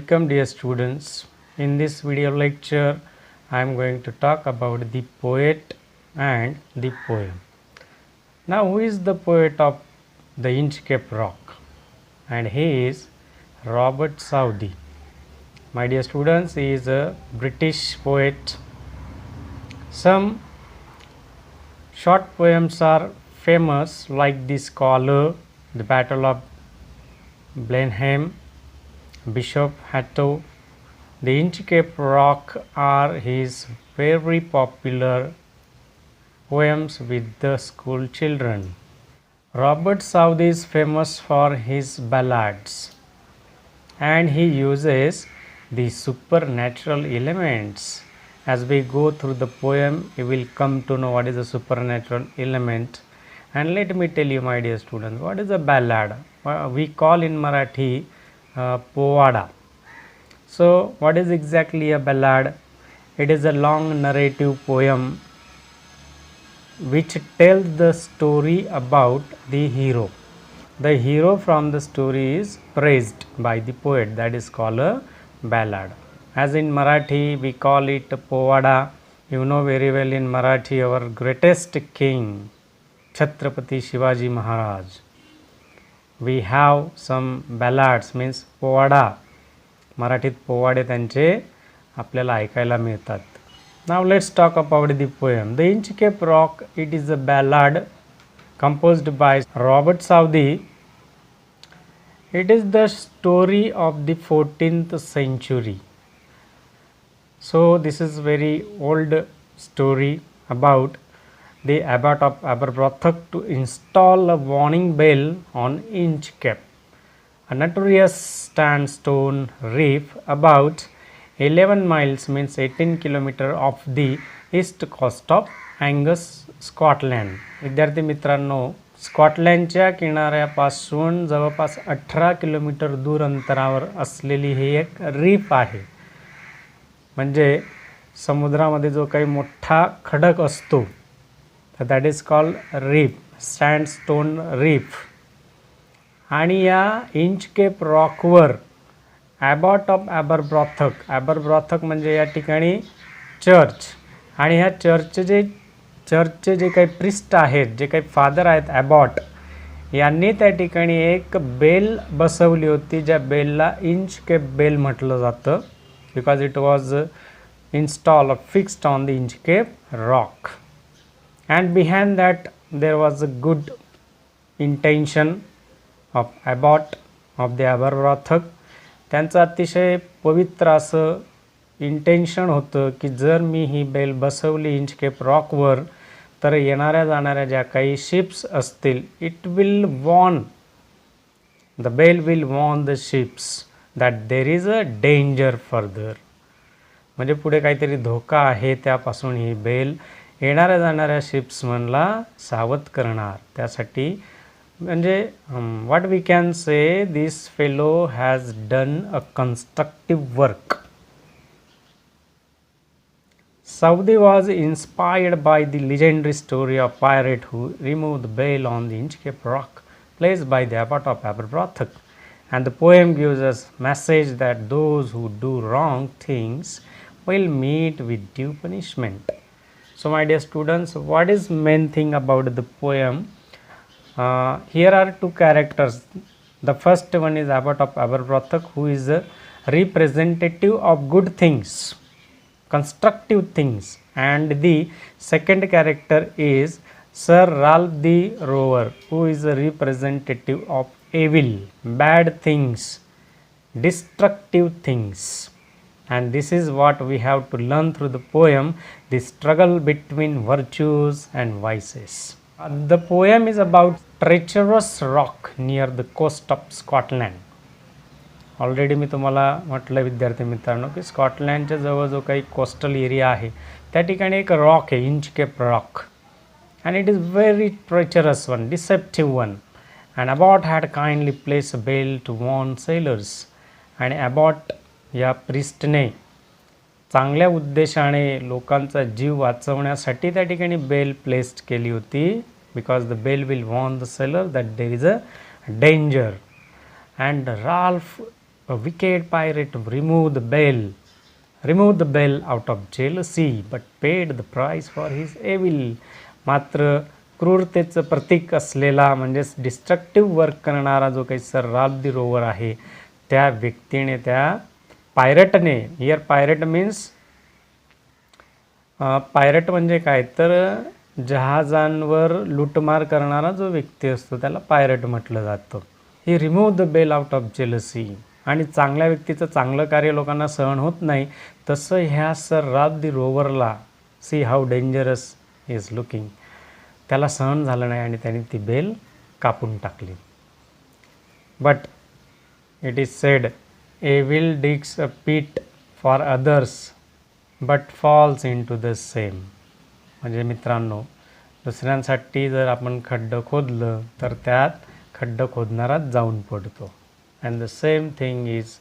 Welcome dear students. In this video lecture I am going to talk about the poet and the poem. Now who is the poet of the Inchcape Rock? And he is Robert Southey. My dear students, he is a British poet. Some short poems are famous like The Scholar, The Battle of Blenheim, Bishop Hatto. The Inchcape Rock are his very popular poems with the school children. Robert Southey is famous for his ballads and he uses the supernatural elements. As we go through the poem, you will come to know what is a supernatural element. And let me tell you, my dear students, what is a ballad? We call in Marathi povada. So what is exactly a ballad? It is a long narrative poem which tells the story about the hero. The hero from the story is praised by the poet, that is called a ballad. As in Marathi we call it povada. You know very well in Marathi our greatest king Chhatrapati Shivaji Maharaj. We have some ballads, means povada. मराठीत पोवाडे त्यांचे आपल्याला ऐकायला मिळतात. Now let's talk about the poem. The Inchcape Rock, it is a ballad composed by Robert Southey. It is the story of the 14th century. So this is very old story about the abbot of Aberbrothock to install a warning bell on Inchcape, a notorious sandstone reef about 11 miles means 18 km off the east coast of Angus, Scotland. विद्यार्थी मित्रांनो, स्कॉटलँडच्या किनाऱ्यापासून जवळपास 18 kilometre दूर अंतरावर असलेली ही एक reef आहे. म्हणजे समुद्रामध्ये जो काही मोठा खडक असतो तर that is called reef, sandstone reef. आणि या इंचकेप रॉकवर ॲबॉट ऑफ ॲबरब्रॉथक, ॲबरब्रॉथक म्हणजे या ठिकाणी चर्च, आणि ह्या चर्चचे जे काही प्रिस्ट आहेत, जे काही फादर आहेत ॲबॉट, यांनी त्या ठिकाणी एक बेल बसवली होती, ज्या बेलला इंचकेप बेल म्हटलं जातं, because it was install fixed on the Inchcape rock. And behind that there was a good intention of abbot of the Aberbrothok. त्यांचं अतिशय पवित्र असं इंटेन्शन होतं की जर मी ही बेल बसवली इंचकेप रॉकवर तर येणाऱ्या जाणाऱ्या ज्या काही शिप्स असतील, it will warn, the bell will warn the ships that there is a danger further. म्हणजे पुढे काहीतरी धोका आहे, त्यापासून ही बेल येणाऱ्या जाणाऱ्या शिप्समनला सावध करणार. त्यासाठी म्हणजे what we can say, this fellow has done a constructive work. Southey was inspired by the legendary story of pirate who removed the bell on the Inchcape Rock placed by the abbot of Aberbrothock, and the poem gives us message that those who do wrong things will meet with due punishment. So my dear students, what is main thing about the poem? Here are two characters. The first one is abbot of Aberbrothock, who is a representative of good things, constructive things, and the second character is Sir Ralph the Rover, who is a representative of evil, bad things, destructive things. And this is what we have to learn through the poem, the struggle between virtues and vices. The poem is about treacherous rock near the coast of Scotland. Already मी तुम्हाला म्हटलं विद्यार्थी मित्रांनो की स्कॉटलँडच्या जवळ जो काही coastal area आहे त्या ठिकाणी एक रॉक आहे, Inchcape rock, and it is very treacherous one, deceptive one. And abbot had kindly place a bell to warn sailors. आणि ॲबॉट या प्रिस्टने चांगल्या उद्देशाने लोकांचा जीव वाचवण्यासाठी त्या ठिकाणी बेल प्लेस्ड केली होती, because the bell will warn the sailor that there is a danger. And Ralph A wicked pirate removed the bell out of jealousy, but paid the price for his evil. मात्र क्रूरतेचं प्रतीक असलेला म्हणजेच destructive work करणारा जो काही sir Ralph the rover आहे, त्या व्यक्तीने, त्या पायरटने, हिअर पायरट मीन्स पायरट म्हणजे काय तर जहाजांवर लूटमार करणारा जो व्यक्ती असतो त्याला पायरट म्हटलं जातं. He remove the bell out of jealousy. आणि चांगल्या व्यक्तीचं चांगलं कार्य लोकांना सहन होत नाही, तसं ह्या सर राल्फ दी रोवरला, see how dangerous is looking, त्याला सहन झालं नाही आणि त्याने ती बेल कापून टाकली. But it is said, evil digs a pit for others but falls into the same. म्हणजे मित्रांनो, दुसऱ्यांसाठी जर आपण खड्डं खोदलं तर त्यात खड्डं खोदणाराच जाऊन पडतो. And the same thing is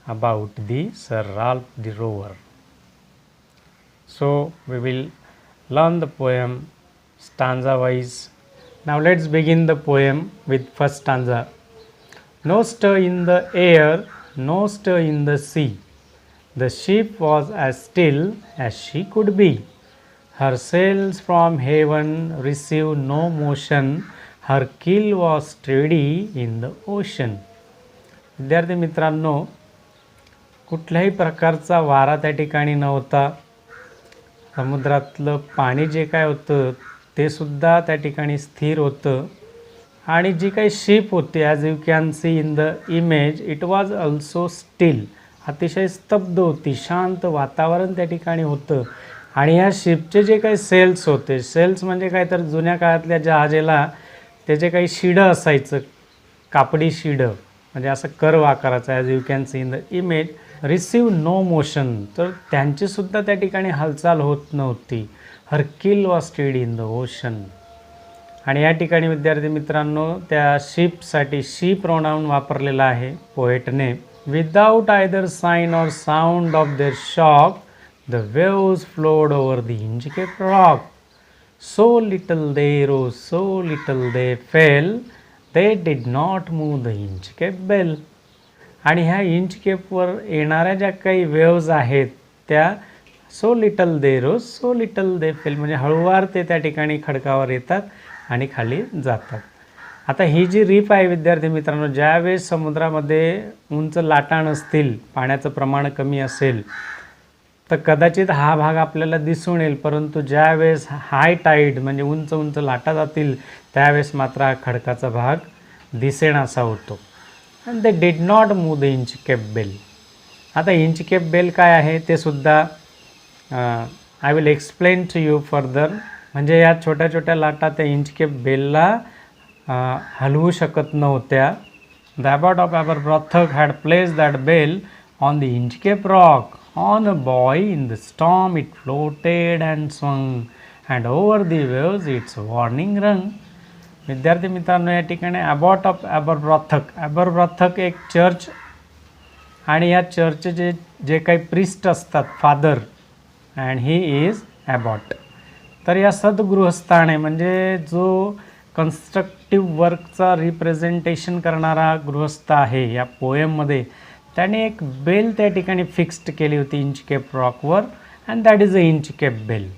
about the Sir Ralph the Rover. So we will learn the poem stanza wise. Now let's begin the poem with first stanza. No stir in the air, no stir in the sea. The ship was as still as she could be. Her sails from heaven received no motion. Her keel was steady in the ocean. विद्यार्थी मित्रांनो, कुठल्याही प्रकारचा वारा त्या ठिकाणी नव्हता. समुद्रातलं पाणी जे काय होतं ते सुद्धा त्या ठिकाणी स्थिर होतं. आणि जी काही शिप होती, as you can see in the image, it was also steel. अतिशय स्तब्ध होती, शांत वातावरण त्या ठिकाणी होतं. आणि ह्या शिपचे जे काही सेल्स होते, सेल्स म्हणजे काय तर जुन्या काळातल्या जहाजेला त्याचे काही शिडं असायचं, कापडी शिडं, म्हणजे असं कर्व आकाराचं, as you can see in the image. Receive no motion, तर त्यांचीसुद्धा त्या ठिकाणी हालचाल होत नव्हती. Her keel was steady in the ocean. आणि या ठिकाणी विद्यार्थी मित्रांनो, त्या शिपसाठी शी प्रोनाउन वापरलेला आहे पोएटने. Without either sign or sound of their shock the waves flowed over the Inchcape rock. So little they rose, so little they fell, they did not move the Inchcape bell. आणि ह्या इंचकेपवर येणाऱ्या ज्या काही waves आहेत त्या so little they rose, so little they fell, म्हणजे हळूवार ते त्या ठिकाणी खडकावर येतात आणि खाली जातात. आता ही जी रीफ आहे विद्यार्थी मित्रांनो, ज्यावेळेस समुद्रामध्ये उंच लाटा नसतील, पाण्याचं प्रमाण कमी असेल, तर कदाचित हा भाग आपल्याला दिसून येईल. परंतु ज्यावेळेस हाय टाईड म्हणजे उंच उंच लाटा जातील त्यावेळेस मात्र हा खडकाचा भाग दिसेनासा होतो. And they did not move the Inchcape bell. आता इंचकेप बेल काय आहे ते सुद्धा I will explain to you further. म्हणजे या छोट्या छोट्या लाटा त्या इंचकेप बेलला हलवू शकत नव्हत्या. The abbot of Aberbrothok had place that bell on the Inchcape rock. On a buoy in the storm it floated and swung and over the waves its warning rung. विद्यार्थी मित्रांनो, या ठिकाणी अबॉट ऑफ एबरब्रॉथक, एबरब्रॉथक एक church, आणि या चर्चचे जे काही प्रिस्ट असतात, father, and he is abbot. तर या सद्गृहस्थाने म्हणजे जो कन्स्ट्रक्टिव्ह वर्कचा रिप्रेझेंटेशन करणारा गृहस्थ आहे या पोएममध्ये, त्याने एक बेल त्या ठिकाणी फिक्स्ड केली होती इंचकेप रॉकवर, and that is a Inchcape bell.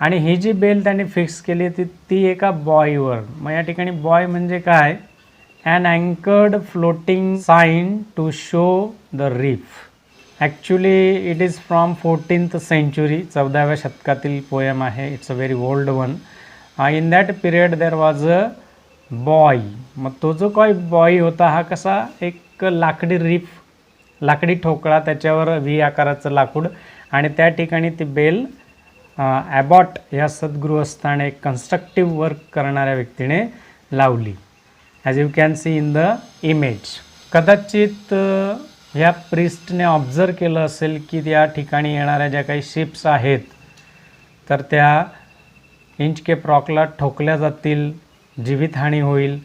आणि ही जी बेल त्याने फिक्स केली होती ती एका बॉयवर. मग या ठिकाणी बॉय म्हणजे काय? An anchored floating sign to show the reef. Actually it is from 14th century, 14व्या शतकातील पोएम आहे. It's a very old one. In that period there was a buoy. मग तो जो काही बॉय होता हा कसा, एक लाकडी रीफ, लाकडी ठोकळा, त्याच्यावर व्ही आकाराचं लाकूड, आणि त्या ठिकाणी ती बेल ॲबॉट या सद्गृहस्थाने एक कन्स्ट्रक्टिव्ह वर्क करणाऱ्या व्यक्तीने लावली, as you can see in the image. कदाचित ह्या प्रिस्टने ऑब्झर्व केलं असेल की या ठिकाणी येणाऱ्या ज्या काही शिप्स आहेत तर त्या इंचकेप रॉकला ठोकल्या जातील, जीवितहानी होईल,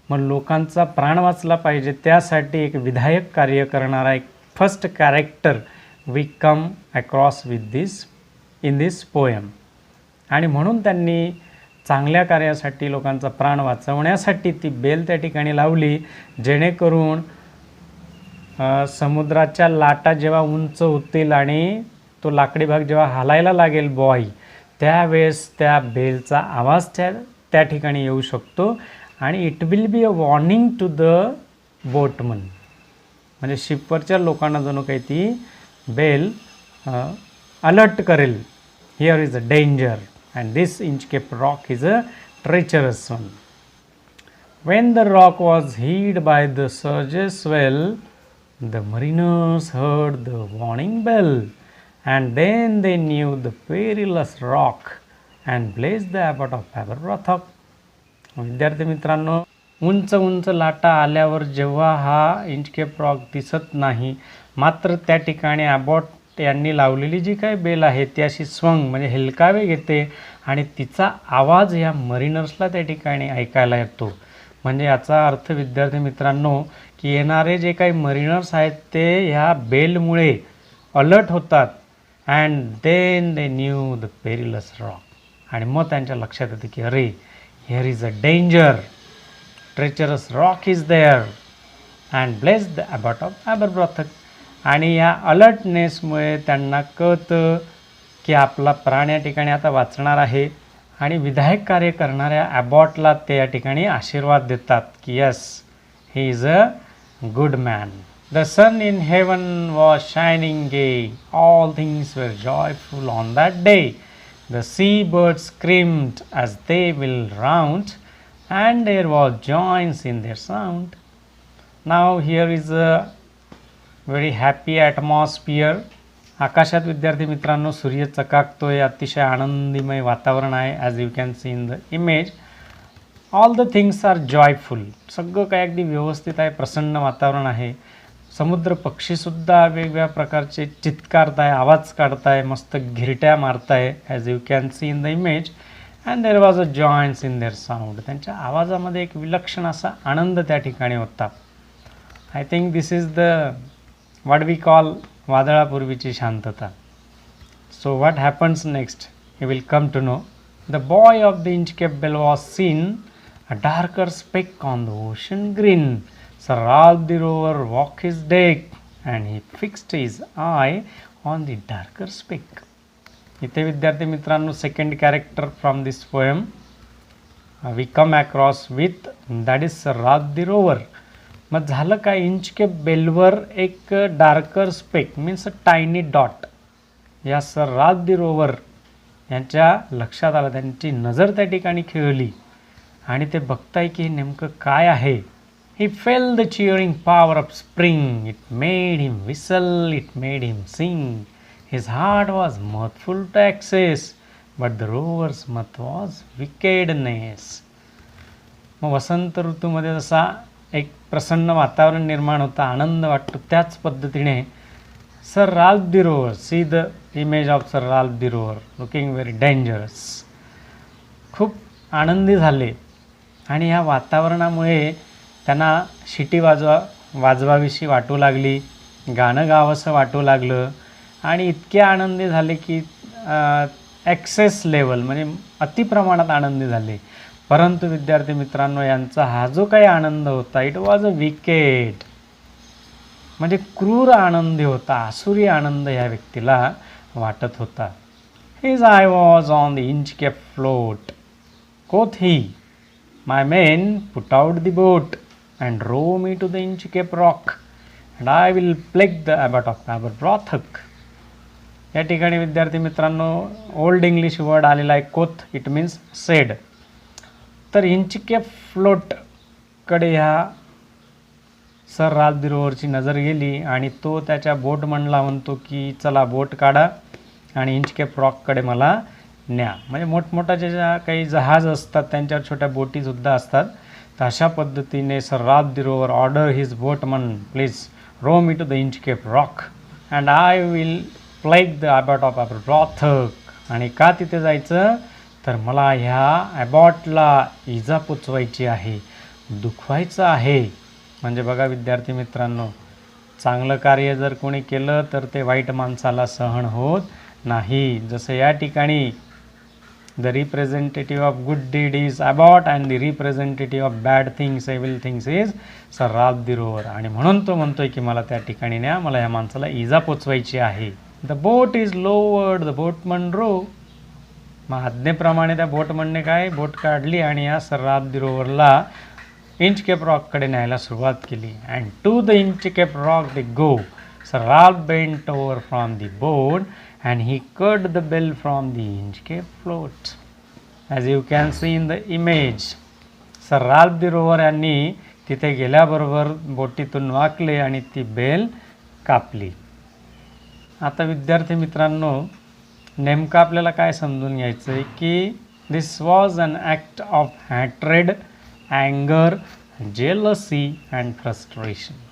मग लोकांचा प्राण वाचला पाहिजे, त्यासाठी एक विधायक कार्य करणारा एक first character we come across with this in this poem. आणि म्हणून त्यांनी चांगल्या कार्यासाठी, लोकांचा प्राण वाचवण्यासाठी ती बेल त्या ठिकाणी लावली, जेणेकरून समुद्राच्या लाटा जेव्हा उंच होतील आणि तो लाकडी भाग जेव्हा हालायला लागेल बॉय, त्यावेळेस त्या बेलचा आवाज त्या ठिकाणी येऊ शकतो आणि it will be a warning to the boatman, म्हणजे शिपवरच्या लोकांना जणू काही ती बेल अलर्ट करेल. Here is a danger and this Inchcape rock is a treacherous one. When the rock was hid by the surges swell, the mariners heard the warning bell, and then they knew the perilous rock and blazed the abbot of Aberbrothock. विद्यार्थी मित्रांनो, उंच उंच लाटा आल्यावर जेव्हा हा Inchcape rock दिसत नाही, मात्र त्या ठिकाणी अबॉट यांनी लावलेली जी काही बेल आहे ती अशी स्वंग म्हणजे हेलकावे घेते आणि तिचा आवाज या मरीनर्सला त्या ठिकाणी ऐकायला येतो. म्हणजे याचा अर्थ विद्यार्थी मित्रांनो की येणारे जे काही मरीनर्स आहेत ते ह्या बेलमुळे अलर्ट होतात. And then they knew the perilous rock, आणि मग त्यांच्या लक्षात येते की अरे here is a danger, treacherous rock is there and bless the abbot of Aberbrothok. आणि या अलर्टनेसमुळे त्यांना कळतं की आपला प्राण या ठिकाणी आता वाचणार आहे आणि विधायक कार्य करणाऱ्या ॲबॉटला ते या ठिकाणी आशीर्वाद देतात की yes he is a good man. The sun in heaven was shining gay, all things were joyful on that day, the sea birds screamed as they wheeled round and there was joyance in their sound. Now here is a very happy atmosphere. आकाशात विद्यार्थी मित्रांनो सूर्य चकाकतोय, अतिशय आनंदीमय वातावरण आहे. As you can see in the image, all the things are joyful. सगळं काय अगदी व्यवस्थित आहे, प्रसन्न वातावरण आहे. समुद्र पक्षीसुद्धा वेगवेगळ्या प्रकारचे चित्कारत आहे, आवाज काढताय, मस्त घिरट्या मारताय. As you can see in the image, and there was a joyance in their sound. त्यांच्या आवाजामध्ये एक विलक्षण असा आनंद त्या ठिकाणी होता. I think this is the what we call वादळापूर्वीची शांतता. So what happens next? You will come to know. The boy of the Inchcape Bell was seen, a darker speck on the ocean green. Sir Ralph the Rover walked his deck, and he fixed his eye on the darker speck. इथे विद्यार्थी मित्रांनो second character from this poem we come across with, that is Sir Ralph the Rover. मग झालं काय, Inchcape बेलवर एक darker speck means a tiny dot या Sir Ralph the Rover यांच्या लक्षात आलं. त्यांची नजर त्या ठिकाणी खेळली आणि ते बघताय की हे नेमकं काय आहे. He felt the cheering power of spring, it made him whistle, it made him sing, his heart was mirthful to excess, but the rovers mind was wickedness. मग वसंत ऋतूमध्ये जसा एक प्रसन्न वातावरण निर्माण होतं, आनंद वाटतो, त्याच पद्धतीने sir Ralph the rover, see the image of sir Ralph the rover looking very dangerous, खूप आनंदी झाले आणि ह्या वातावरणामुळे त्यांना शिटी वाजवावीशी वाटू लागली, गाणं गावंसं वाटू लागलं आणि इतके आनंदी झाले की ॲक्सेस लेवल म्हणजे अतिप्रमाणात आनंदी झाले. परंतु विद्यार्थी मित्रांनो यांचा हा जो काही आनंद होता इट वॉज अ विकेड, म्हणजे क्रूर आनंदी होता, आसुरी आनंद ह्या व्यक्तीला वाटत होता. His I was on the Inchcape float, quoth he, my men put out the boat and row me to the Inchcape rock and I will plague the abbot of Aberbrothock. या ठिकाणी विद्यार्थी मित्रांनो ओल्ड इंग्लिश वर्ड आलेला आहे कोथ, it means sed. तर Inchcape फ्लोटकडे ह्या sir Ralph दी रोवरची नजर गेली आणि तो त्याच्या बोटमनला म्हणतो की चला बोट काढा आणि इंचकेप रॉककडे मला न्या. म्हणजे मोठमोठ्या ज्या काही जहाज असतात त्यांच्यावर छोट्या बोटीसुद्धा असतात. तर अशा पद्धतीने sir Ralph the rover order his boatman please row me to the Inchcape rock and I will plague the abbot of Aberbrothok. आणि का तिथे जायचं तर मला ह्या ॲबॉटला इजा पोचवायची आहे, दुखवायचं आहे. म्हणजे बघा विद्यार्थी मित्रांनो, चांगलं कार्य जर कोणी केलं तर ते वाईट माणसाला सहन होत नाही. जसं या ठिकाणी The representative of good deed is Abbott and the representative of bad things, evil things is Sir Ralph the Rover. आणि म्हणून तो म्हणतोय की मला त्या ठिकाणी न्या, मला या माणसाला इजा पोचवायची आहे. The boat is lowered, the boatman row. मग आज्ञेप्रमाणे त्या बोटमनने काय बोट काढली आणि या सर राल्फ द रोवरला इंचकेप रॉककडे न्यायला सुरुवात केली. And to the Inchcape rock they go. Sir Ralph bent over from the boat and he cut the bell from the Inchcape float. As you can see in the image, Sir Ralph the Rover यांनी तिथे गेल्याबरोबर बोटीतून वाकले आणि ती bell कापली. आता विद्यार्थी मित्रांनो, नेमकं आपल्याला काय समजून घ्यायचं आहे की this was an act of hatred, अँगर, जेलसी अँड फ्रस्ट्रेशन.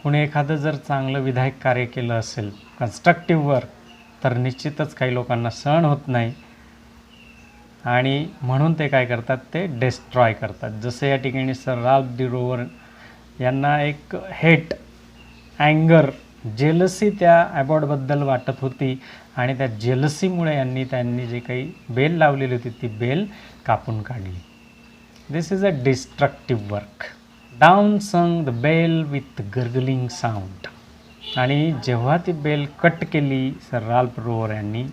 कुणी एखादं जर चांगलं विधायक कार्य केलं असेल, कन्स्ट्रक्टिव्ह वर्क, तर निश्चितच काही लोकांना सहन होत नाही आणि म्हणून ते काय करतात, ते डिस्ट्रॉय करतात. जसं या ठिकाणी सर राल्फ द रोवर यांना एक हेट, अँगर, जेलसी त्या ॲबॉटबद्दल वाटत होती आणि त्या जेलसीमुळे त्यांनी जे काही बेल लावलेली होती ती बेल कापून काढली. This is a destructive work. Down sank the bell with gurgling sound. आणि जेव्हा ती बेल कट केली सर राल्फ रोवर यांनी,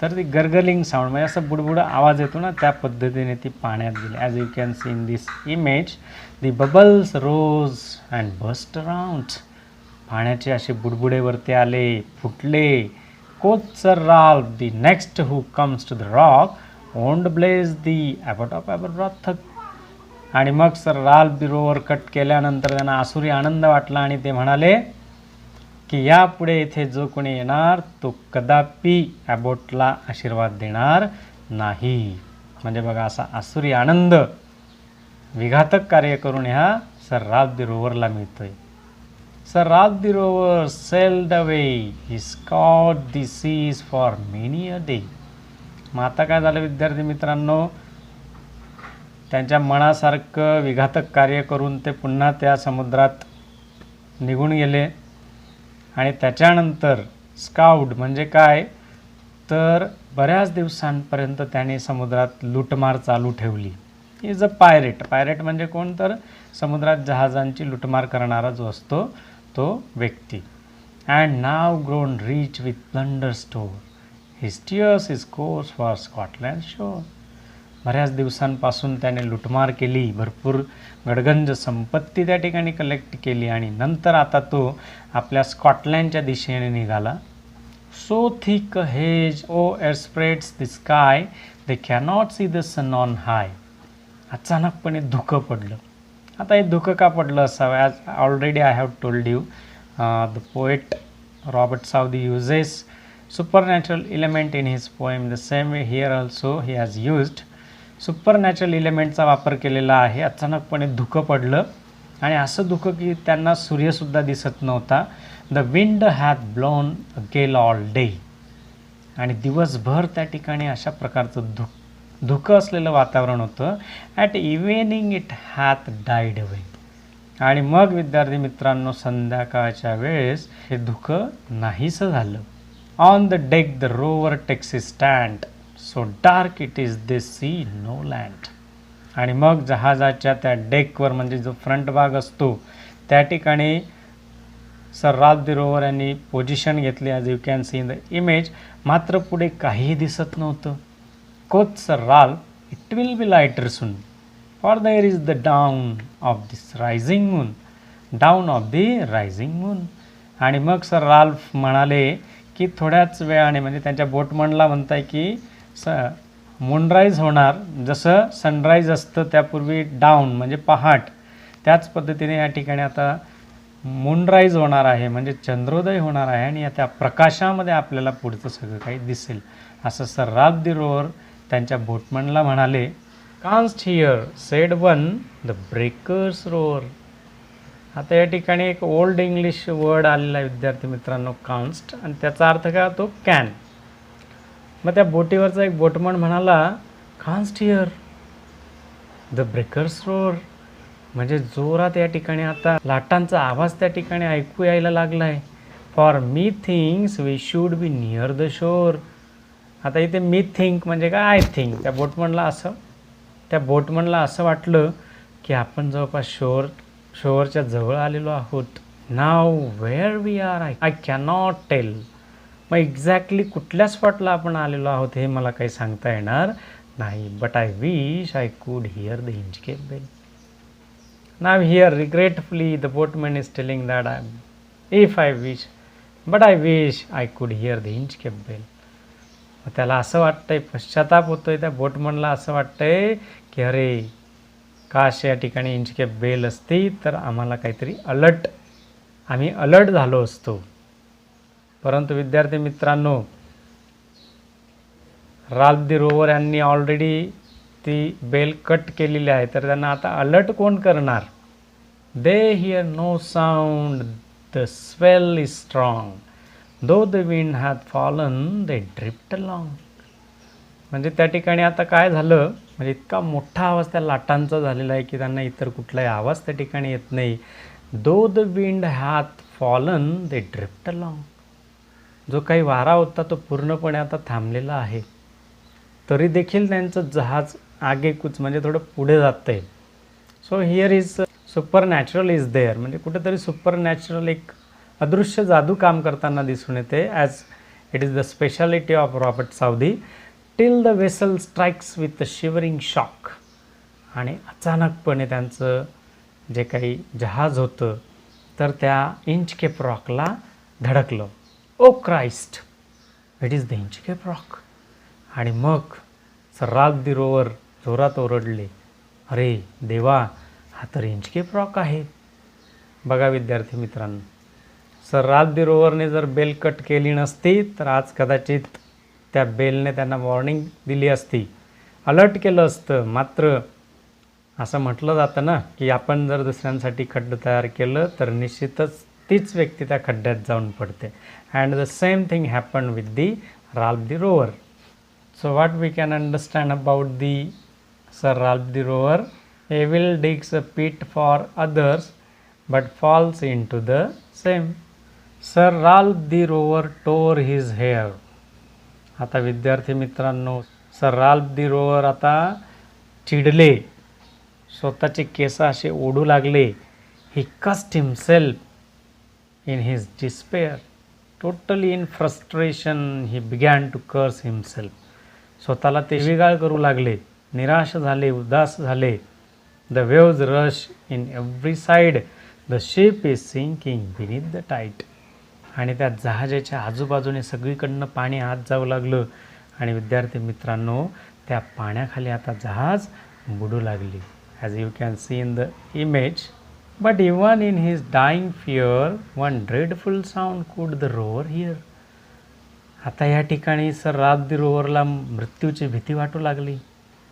तर ती गर्गलिंग साऊंड म्हणजे असं बुडबुड आवाज येतो ना, त्या पद्धतीने ती पाण्यात गेली. As you can see in this image, the bubbles rose and burst around. पाण्याचे असे बुडबुडे वरती आले, फुटले. Quoth sir Ralph, the next who comes to the rock won't bless the abbot of Aberbrothok. आणि मग sir Ralph the rover cut केल्यानंतर त्यांना आसुरी आनंद वाटला आणि ते म्हणाले की यापुढे इथे जो कोणी येणार तो कदापि ॲबॉटला आशीर्वाद देणार नाही. म्हणजे बघा, असा आसुरी आनंद विघातक कार्य करून ह्या सर राल्फ द रोवरला मिळतोय. Sir Ralph the rover sailed away. He scoured the seas for many a day. मग आता काय झालं विद्यार्थी मित्रांनो, त्यांच्या मनासारखं विघातक कार्य करून ते पुन्हा त्या समुद्रात निघून गेले. आणि त्याच्यानंतर स्काउट म्हणजे काय, तर बऱ्याच दिवसांपर्यंत त्याने समुद्रात लूटमार चालू ठेवली. Is a pirate. पायरेट म्हणजे कोण, तर समुद्रात जहाजांची लूटमार करणारा जो असतो तो व्यक्ती. And now grown rich with plunder store, he steers his course for Scotland shore. बऱ्याच दिवसांपासून त्याने लुटमार केली, भरपूर गडगंज संपत्ती त्या ठिकाणी कलेक्ट केली आणि नंतर आता तो आपल्या स्कॉटलँडच्या दिशेने निघाला. So thick haze o'erspreads the sky, they cannot see the sun on high. अचानकपणे धुकं पडलं. आता हे धुकं का पडलं असावं, as already I have told you, the poet Robert Southey uses supernatural element in his poem. The same way here also he has used supernatural element चा वापर केलेला आहे. अचानकपणे धुकं पडलं आणि असं धुकं की त्यांना सूर्यसुद्धा दिसत नव्हता. द विंड हॅथ ब्लोन अ गेल ऑल डे. आणि दिवसभर त्या ठिकाणी अशा प्रकारचं धुकं असलेलं वातावरण होतं. At evening it hath died away. आणि मग विद्यार्थी मित्रांनो, संध्याकाळच्या वेळेस हे धुकं नाहीसं झालं. On the deck the rover takes his stand, so dark it is they see no land. आणि मग जहाजाच्या त्या डेकवर म्हणजे जो फ्रंट भाग असतो त्या ठिकाणी सर राल्फ द रोवर यांनी पोझिशन घेतली, as you can see in the image. मात्र पुढे काहीही दिसत नव्हतं. Coach sir Ralph, it will B lighter soon, for their is the down of this rising moon. Down of the rising moon. आणि मग sir Ralph म्हणाले की थोड्याच वेळाने, म्हणजे त्यांच्या बोटमनला म्हणताय की मूनराईज होणार, जसं सनराईज असतं त्यापूर्वी डाऊन म्हणजे पहाट, त्याच पद्धतीने या ठिकाणी आता मूनराईज होणार आहे म्हणजे चंद्रोदय होणार आहे आणि त्या प्रकाशामध्ये आपल्याला पुढचं सगळं काही दिसेल, असं सर राल्फ द रोवर त्यांच्या बोटमनला म्हणाले. Canst hear said one, the breakers roar. आता या ठिकाणी एक ओल्ड इंग्लिश वर्ड आलेला आहे विद्यार्थी मित्रांनो, कान्स्ट, आणि त्याचा अर्थ काय होतो, कॅन. मग त्या बोटीवरचा एक बोटमन म्हणाला, कान्स्ट हिअर द ब्रेकर्स रोअर. म्हणजे जोरात या ठिकाणी आता लाटांचा आवाज त्या ठिकाणी ऐकू यायला लागला आहे. For me things we should be near the shore. आता इथे मी थिंक म्हणजे काय, आय थिंक. त्या बोटमनला असं वाटलं की आपण जवळपास शोअरच्या जवळ आलेलो आहोत. Now where we are I cannot tell. मग एक्झॅक्टली कुठल्या स्पॉटला आपण आलेलो आहोत हे मला काही सांगता येणार नाही. But I wish I could hear the Inchcape bell. Now here regretfully the boatman is telling that I wish I could hear the Inchcape bell. त्याला असं वाटतंय, पश्चाताप होतोय त्या बोटमनला, असं वाटतंय की अरे काश या ठिकाणी इंचकेप बेल असती तर आम्हाला काहीतरी आम्ही अलर्ट झालो असतो. परंतु विद्यार्थी मित्रांनो, राल्फ दी रोवर यांनी ऑलरेडी ती बेल कट केलेली आहे, तर त्यांना आता अलर्ट कोण करणार? They hear no sound, the swell is strong, though the wind hath fallen they drift along. म्हणजे त्या ठिकाणी आता काय झालं, म्हणजे इतका मोठा आवाज त्या लाटांचा झालेला आहे की त्यांना इतर कुठलाही आवाज त्या ठिकाणी येत नाही. Though the wind hath fallen they drift along. जो काही वारा होता तो पूर्णपणे आता थांबलेला आहे, तरी देखील त्यांचं जहाज आगेकूच म्हणजे थोडं पुढे जातं आहे. So here is supernatural is there. म्हणजे कुठेतरी सुपर नॅचरल एक अदृश्य जादू काम करताना दिसून येते. As it is the speciality of Robert Southey. Till the vessel strikes with a shivering shock. आणि अचानकपणे त्यांचं जे काही जहाज होतं तर त्या इंचकेप रॉकला धडकलं. Oh Christ, it is the Inchcape rock. आणि मग सर राल्फ दी रोवर जोरात ओरडले, अरे देवा, हा तर इंचकेप रॉक आहे. बघा विद्यार्थी मित्रांनो, सर राल्फ दी रोवरने जर बेल कट केली नसती तर आज कदाचित त्या बेलने त्यांना वॉर्निंग दिली असती, अलर्ट केलं असतं. मात्र असं म्हटलं जातं ना की आपण जर दुसऱ्यांसाठी खड्डं तयार केलं तर निश्चितच तीच व्यक्ती त्या खड्ड्यात जाऊन पडते. And the same thing happen with the Ralph the rover. So what we can understand about the Sir Ralph the Rover? Evil digs a pit for others but falls into the same. Sir Ralph the Rover tore his hair. आता विद्यार्थी मित्रांनो, sir Ralph the rover आता चिडले, स्वतःचे केस असे ओढू लागले. He cursed himself in his despair. Totally in frustration he began to curse himself. स्वतःला ते शिवीगाळ करू लागले, निराश झाले, उदास झाले. The waves rush in every side, the ship is sinking beneath the tide. आणि त्या जहाजाच्या आजूबाजूने सगळीकडनं पाणी आत जाऊ लागलं. आणि विद्यार्थी मित्रांनो, त्या पाण्याखाली आता जहाज बुडू लागली. As you can see in the image. But even in his dying fear one dreadful sound could the rover hear. आता या ठिकाणी सर राल्फ दी रोवरला मृत्यूची भीती वाटू लागली.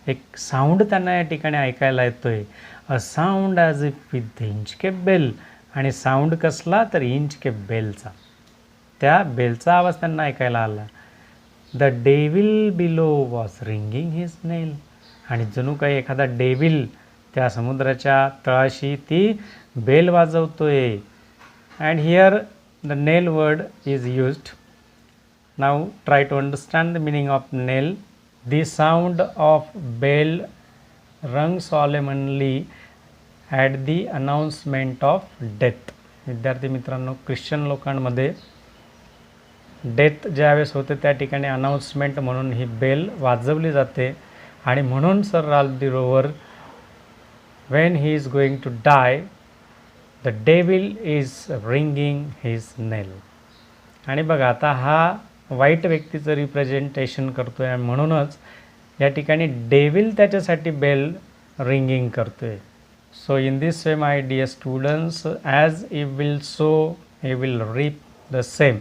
एक साऊंड त्यांना या ठिकाणी ऐकायला येतोय, a sound as if with the Inchcape bell. आणि साऊंड कसला, तर इंचकेप बेलचा. त्या बेलचा आवाज त्यांना ऐकायला आला. The devil below was ringing his knell. आणि जणू काही एखादा डेव्हिल त्या समुद्राच्या तळाशी ती बेल वाजवतोय. And here the knell word is used. Now try to understand the meaning of knell. The sound of bell rung solemnly at the announcement of death. विद्यार्थी मित्रांनो, ख्रिश्चन लोकांमध्ये डेथ ज्यावेळेस होते त्या ठिकाणी अनाउन्समेंट म्हणून ही बेल वाजवली जाते. आणि म्हणून sir Ralph the rover, when he is going to die, the devil is ringing his knell. आणि बघा, आता हा वाईट व्यक्तीचं रिप्रेझेंटेशन करतोय आणि म्हणूनच या ठिकाणी डेव्हिल त्याच्यासाठी बेल रिंगिंग करतोय. So in this way my dear students, as if will sow he will reap the same.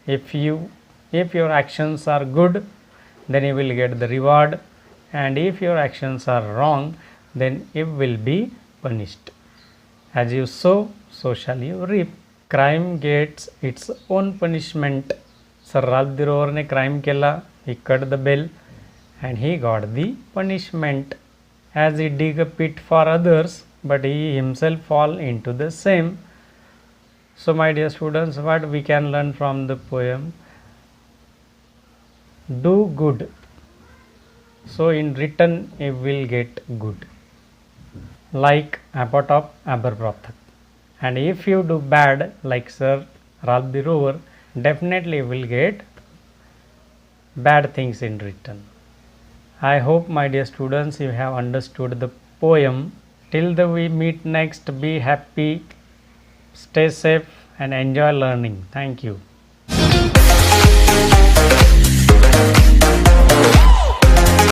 If your actions are good, then you will get the reward, and if your actions are wrong, then you will be punished. As you sow, so shall you reap. Crime gets its own punishment. Sir Ralph the Rover ने crime केला, he cut the bell and he got the punishment. As he dig a pit for others, but he himself fall into the same. So my dear students, what we can learn from the poem? do good, so in return you will get good, like Abbot of Aberbrothock. And if you do bad, like Sir Ralph the Rover, definitely you will get bad things in return. I hope, my dear students, you have understood the poem. Till the we meet next, be happy, stay safe, and enjoy learning. Thank you.